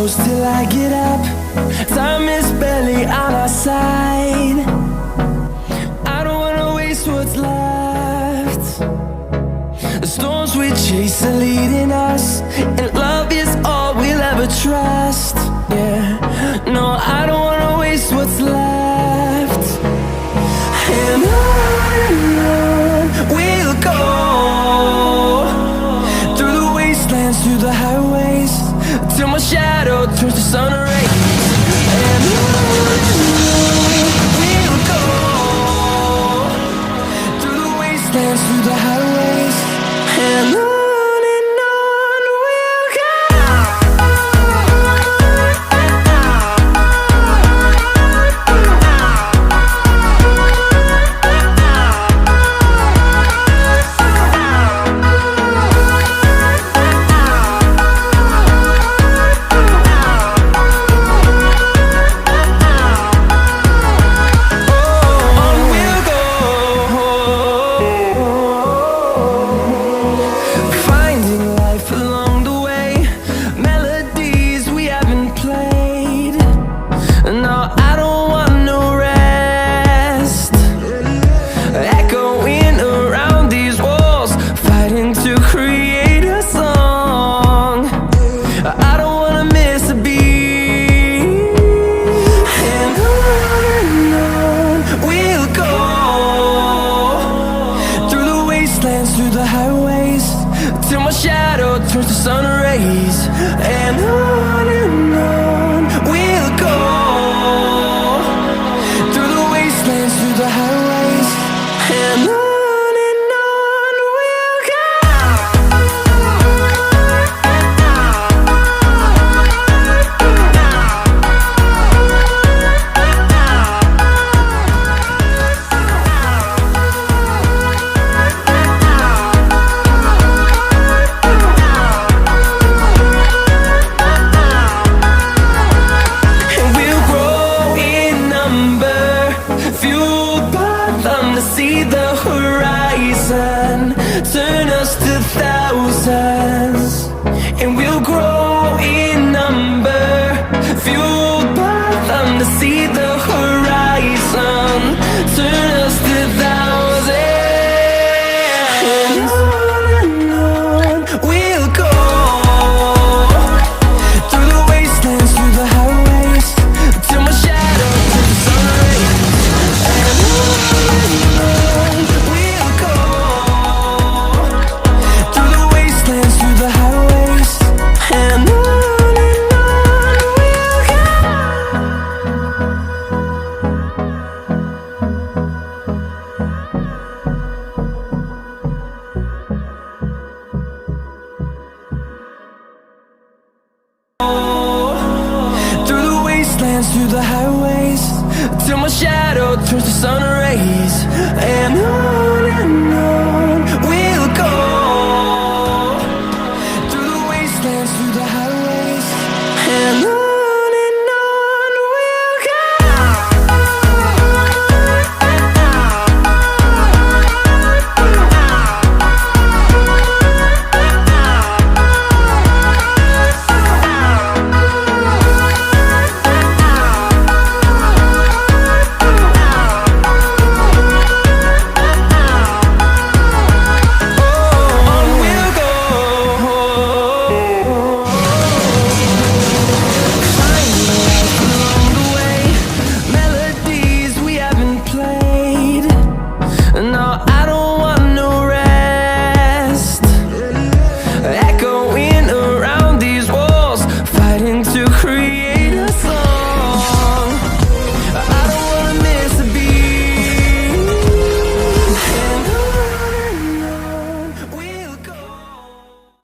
close till I get up. Time is barely on our side. I don't wanna waste what's left. The storms we chase are leading us, and love is all we'll ever trust. Yeah, no, I don't wanna waste what's left. And on we'll go, through the wastelands, through the highways, till my shadow turns to sun rays. And on we'll go, through the wastelands, through the highways, and on. Through the highways, till my shadow turns to sun rays. And on we'll go, through the wastelands, through the highways, and on we'll go. See the horizon, turn us to thousands, and we'll grow in number, fueled by them. To see the horizon, turn us to thousands, and on we'll go, through the wastelands, through the highways, till my shadow turns to sun rays. And we'll go, through the wastelands, through the highways, and on we'll go. Through the wastelands, through the highways, till my shadow turns to sun rays. And